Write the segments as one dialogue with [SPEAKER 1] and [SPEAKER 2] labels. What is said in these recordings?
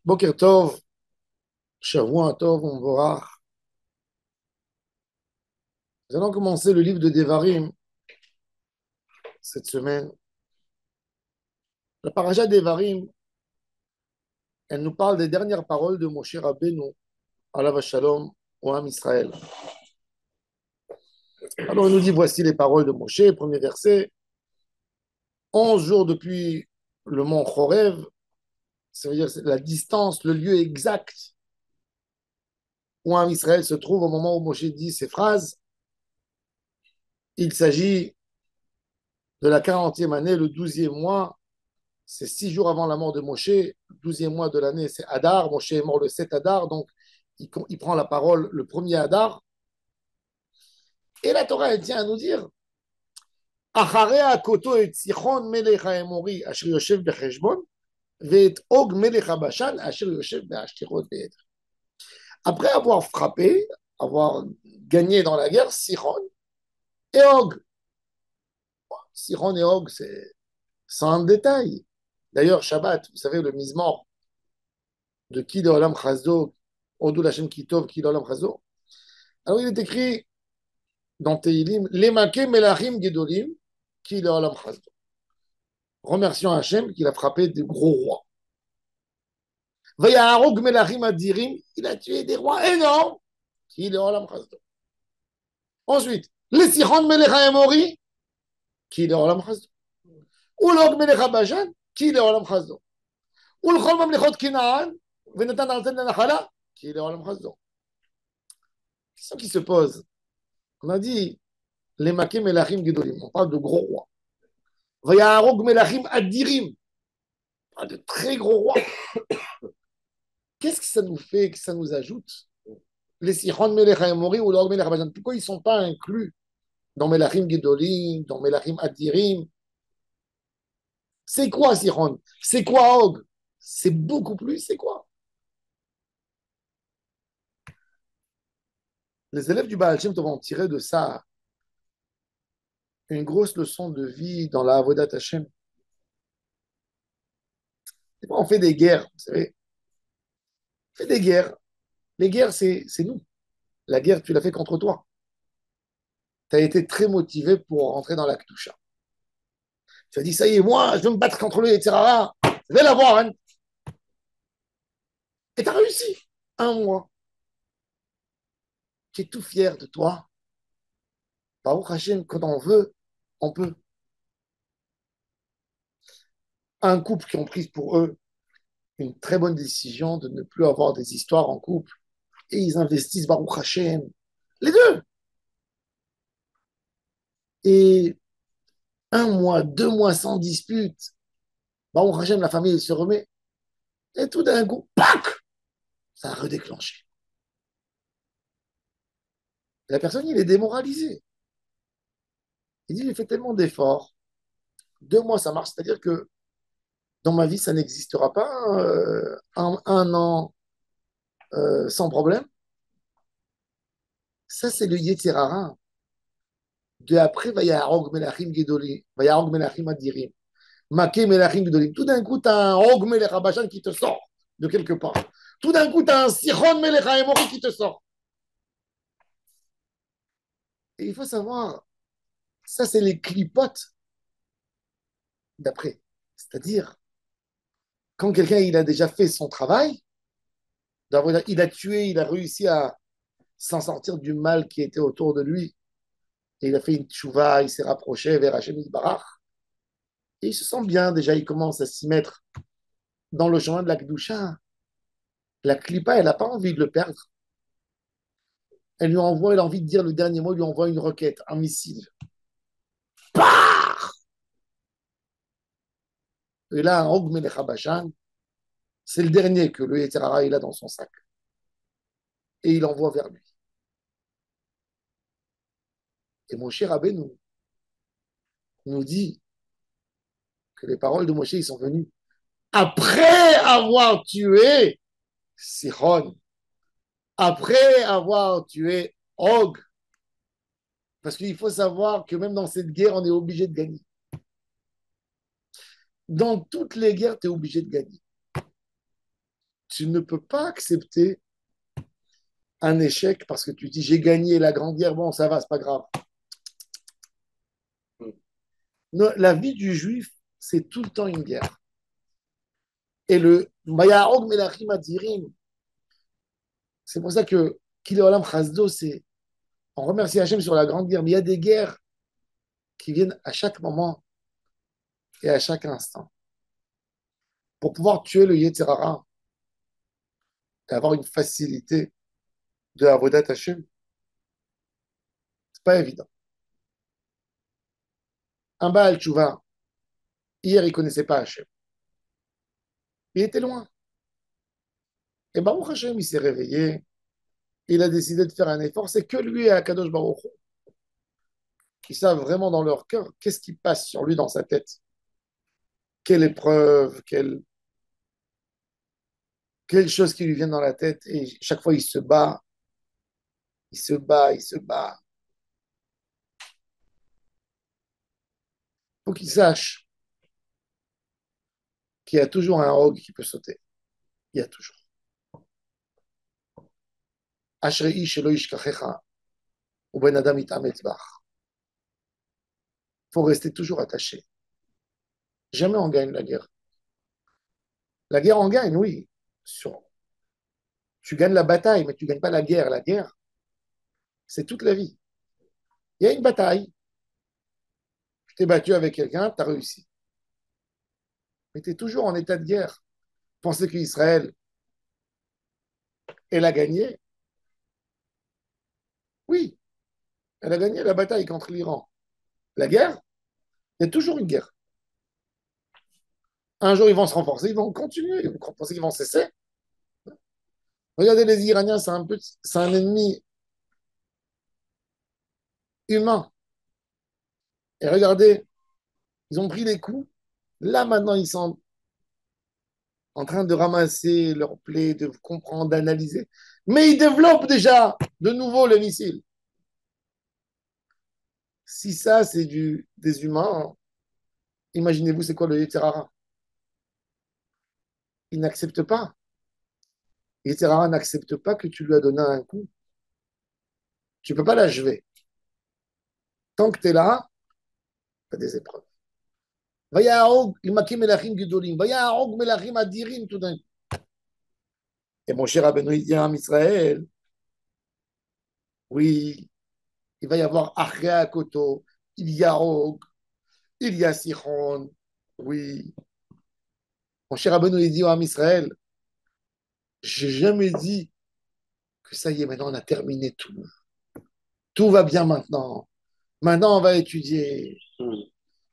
[SPEAKER 1] Boker Tov, Shavua Tov, Mvorach. Nous allons commencer le livre de Devarim cette semaine. La paracha Devarim, elle nous parle des dernières paroles de Moshe Rabbeinu, alav Shalom, au Ham Israël. Alors il nous dit, voici les paroles de Moshe, premier verset. 11 jours depuis le mont Chorev, ça veut dire la distance, le lieu exact où Ham Israël se trouve au moment où Moshe dit ces phrases. Il s'agit de la 40e année, le 12e mois. C'est 6 jours avant la mort de Moshe, le 12e mois de l'année, c'est Hadar. Moshe est mort le 7 Hadar, donc il prend la parole le premier Hadar. Et la Torah, elle tient à nous dire Après avoir frappé, avoir gagné dans la guerre, Sichon et Og. Sichon et Og, c'est sans détail. D'ailleurs, Shabbat, vous savez, le Mizmor de Ki de Olam Chazdo, Odou Lachem Kitov, Ki de Olam Chazdo. Alors, il est écrit dans Teilim, Lemake Melachim Gedolim, Ki de Olam Chazdo. Remercions Hachem qu'il a frappé des gros rois. Vayaharog Melachim Adirim, il a tué des rois énormes, Ki de Olam Chazdo. Ensuite, les Sichon Melecha Emori, Ki de Olam Chazdo. Ulog Melecha Bajan, Ki de Olam Chazdo. Ulchol Mamlechot Kinaan, Venatan Arten Nachala, Ki de Olam Chazdo. Question qui se pose. On a dit les Maké Melachim Gedolim. On parle de gros rois. Vayaharog Melachim Adirim. On parle de très gros rois. Qu'est-ce que ça nous fait, que ça nous ajoute? Les Sichon Melech Mori ou l'Org Melech Bajan. Pourquoi ils ne sont pas inclus dans Melachim Gedolim, dans Melachim Adirim? C'est quoi Sichon? C'est quoi Og? C'est beaucoup plus, c'est quoi? Les élèves du Baal Shem Tov vont tirer de ça une grosse leçon de vie dans la Avodat Hashem. On fait des guerres, vous savez. On fait des guerres. Les guerres, c'est nous. La guerre, tu l'as fait contre toi. Tu as été très motivé pour rentrer dans la Kedusha. Tu as dit, ça y est, moi, je vais me battre contre le Yetzirara. Je vais l'avoir. Hein. Et tu as réussi. Un mois. Tu es tout fier de toi. Baruch Hashem, quand on veut, on peut. Un couple qui ont pris pour eux une très bonne décision de ne plus avoir des histoires en couple. Et ils investissent Baruch Hashem. Les deux. Et un mois, 2 mois sans dispute. Baruch Hashem, la famille se remet. Et tout d'un coup, pac, ça a redéclenché. La personne, il est démoralisé. Il dit, j'ai fait tellement d'efforts. 2 mois, ça marche. C'est-à-dire que dans ma vie, ça n'existera pas un an sans problème. Ça, c'est le Yetzirara. De après, va y avoir Melachim Gedoli, va y avoir Melachim Adirim, Maké Melachim Gedolim. Tout d'un coup, tu as un Og Melech Habashan qui te sort de quelque part. Tout d'un coup, tu as un Sichon Melech Haemori qui te sort. Et il faut savoir, ça, c'est les clipotes d'après. C'est-à-dire, quand quelqu'un il a déjà fait son travail, il a tué, il a réussi à s'en sortir du mal qui était autour de lui, et il a fait une tchouva, il s'est rapproché vers Hachem Barach, et il se sent bien déjà, il commence à s'y mettre dans le chemin de la Kedusha. La Klippa, elle n'a pas envie de le perdre. Elle a envie de dire le dernier mot, elle lui envoie une roquette, un missile. Pah. Et là, un Og Melech Habashan, c'est le dernier que le Yetzirara il a dans son sac. Et il envoie vers lui. Et Moshe Rabbeinu nous dit que les paroles de Moshe, ils sont venues après avoir tué Sihon, après avoir tué Og. Parce qu'il faut savoir que même dans cette guerre, on est obligé de gagner. Dans toutes les guerres, tu es obligé de gagner. tu ne peux pas accepter un échec parce que tu dis j'ai gagné la grande guerre, bon, ça va, c'est pas grave. Non, la vie du juif, c'est tout le temps une guerre. Et le Mayarog Melachim Adirim, c'est pour ça que Kile Olam Chasdo, c'est on remercie Hachem sur la grande guerre, mais il y a des guerres qui viennent à chaque moment et à chaque instant. Pour pouvoir tuer le Yetzirara et avoir une facilité de Avodat Hachem, c'est pas évident. Un Baal Tchouva, hier, il connaissait pas Hachem. Il était loin. Et Baruch Hachem, il s'est réveillé. Il a décidé de faire un effort. C'est que lui et Akadosh Baruch Hu qui savent vraiment dans leur cœur qu'est-ce qui passe sur lui dans sa tête. Quelle épreuve, quelle chose qui lui vient dans la tête. Et chaque fois, il se bat, il se bat, il se bat. Il faut qu'il sache qu'il y a toujours un rogue qui peut sauter. Il y a toujours. Ashrei shelo yishkachecha, ou ben adam itametz bach. Il faut rester toujours attaché. Jamais on gagne la guerre. La guerre, on gagne, oui. Sur- Tu gagnes la bataille, mais tu ne gagnes pas la guerre. La guerre, c'est toute la vie. Il y a une bataille. Tu t'es battu avec quelqu'un, tu as réussi. Mais tu es toujours en état de guerre. Penser qu'Israël, elle a gagné? Oui, elle a gagné la bataille contre l'Iran. La guerre, il y a toujours une guerre. Un jour, ils vont se renforcer, ils vont continuer. Vous pensez qu'ils vont cesser? Regardez les Iraniens, c'est un ennemi humain. Et regardez, ils ont pris les coups. Là, maintenant, ils sont en train de ramasser leurs plaies, de comprendre, d'analyser. Mais ils développent déjà de nouveau le missile. Si ça, c'est des humains, imaginez-vous, c'est quoi le Yeterara? Il n'accepte pas. Le Yeterara n'accepte pas que tu lui as donné un coup. Tu ne peux pas l'achever. Tant que tu es là, tu as des épreuves. Vayahog, Imakim Melachim Gidolim. Vayahog Melachim Adirim, tout d'un coup. Et mon cher Rabbeinu, il dit à Israël, oui, il va y avoir Achrea Koto, il y a Og, il y a Sichon. Oui. Mon cher Rabbeinu, il dit à Israël, j'ai jamais dit que ça y est, maintenant on a terminé tout. Tout va bien maintenant. Maintenant, on va étudier.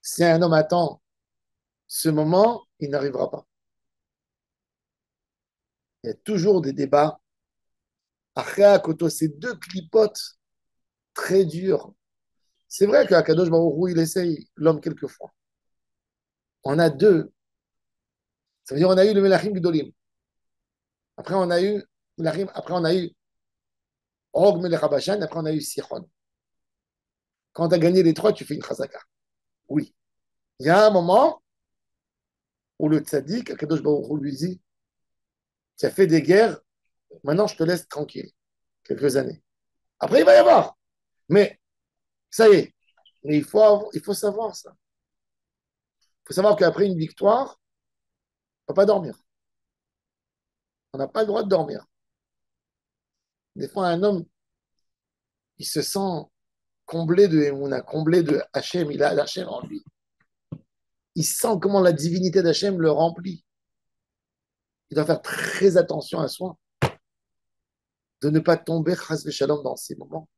[SPEAKER 1] Si un homme attend ce moment, il n'arrivera pas. Il y a toujours des débats. Achrea Koto, ces deux clipotes très durs. C'est vrai qu'à Kadosh Baruch Hu, il essaye l'homme quelquefois. On a deux. Ça veut dire on a eu le Melachim Gdolim. Après, on a eu Melachim. Après, on a eu Og Melech Habashan. Après, on a eu Sichon. Quand tu as gagné les trois, tu fais une chazaka. Oui. Il y a un moment où le tzaddik, Kadosh Baruch Hu lui dit, tu as fait des guerres, maintenant je te laisse tranquille. Quelques années. Après, il va y avoir. Mais ça y est. Mais il faut savoir ça. Il faut savoir qu'après une victoire, on ne peut pas dormir. On n'a pas le droit de dormir. Des fois, un homme, il se sent comblé de Emouna, comblé de Hachem, il a Hachem en lui. Il sent comment la divinité d'Hachem le remplit. Il doit faire très attention à soi, de ne pas tomber, chas v'shalom, dans ces moments,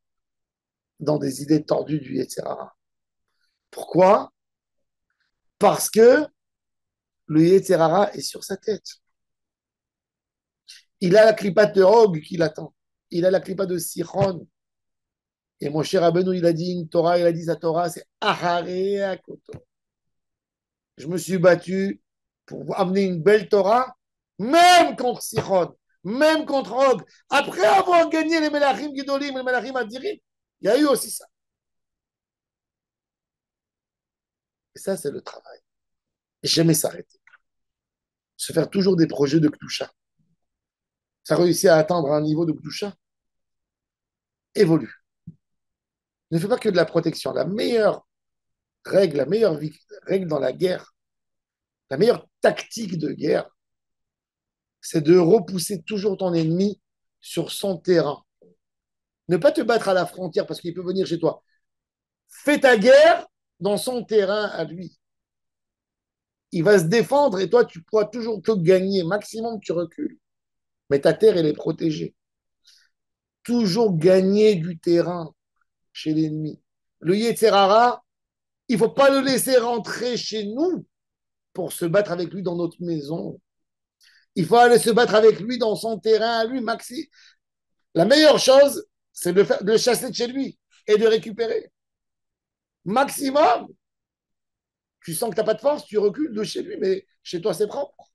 [SPEAKER 1] dans des idées tordues du Yetzirara. Pourquoi? Parce que le Yetzirara est sur sa tête. Il a la clipa de Og qui l'attend. Il a la clipa de Sichon. Et mon cher Rabbeinu, il a dit une Torah, il a dit sa Torah, c'est Ahare Akoto. Je me suis battu pour amener une belle Torah, même contre Sichon, même contre Og. Après avoir gagné les Melachim Gidolim, les Melachim Adirim, il y a eu aussi ça. Et ça, c'est le travail. Et jamais s'arrêter. Se faire toujours des projets de Kdusha. tu as réussi à atteindre un niveau de Gdusha, évolue. Ne fais pas que de la protection. La meilleure règle, la meilleure règle dans la guerre, la meilleure tactique de guerre, c'est de repousser toujours ton ennemi sur son terrain. Ne pas te battre à la frontière parce qu'il peut venir chez toi. Fais ta guerre dans son terrain à lui. Il va se défendre et toi, tu pourras toujours que gagner. Maximum, tu recules. Mais ta terre, elle est protégée. Toujours gagner du terrain chez l'ennemi. Le Yetzerara, il ne faut pas le laisser rentrer chez nous pour se battre avec lui dans notre maison. Il faut aller se battre avec lui dans son terrain à lui, Maxi. La meilleure chose, c'est de le chasser de chez lui et de récupérer. Maximum, tu sens que tu n'as pas de force, tu recules de chez lui, mais chez toi, c'est propre.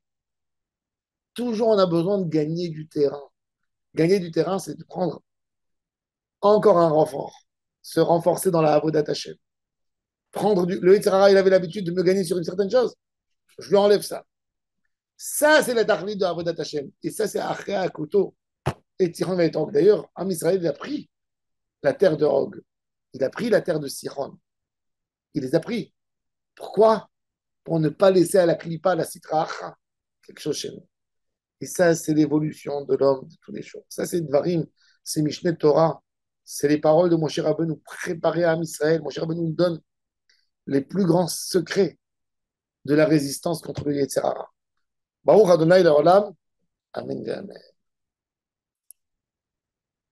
[SPEAKER 1] Toujours, on a besoin de gagner du terrain. Gagner du terrain, c'est de prendre encore un renfort, se renforcer dans la Avodat Hashem. Le Yitzhara, il avait l'habitude de me gagner sur une certaine chose, je lui enlève ça. Ça, c'est la Tachlit de Avodat Hashem. Et ça, c'est Achea Koto. Et Tiran va être d'ailleurs, Am Israël, il a pris la terre de Og. Il a pris la terre de Siron. Il les a pris. Pourquoi? Pour ne pas laisser à la Klipa, la Sitra quelque chose chez nous. Et ça, c'est l'évolution de l'homme de tous les jours. Ça, c'est Dvarim, c'est Mishneh Torah. C'est les paroles de Moshe Rabbeinu préparées à Am Israël. Moshe Rabbeinu nous donne les plus grands secrets de la résistance contre le Yetzirah. Baruch Adonai Leolam. Amen. Amen.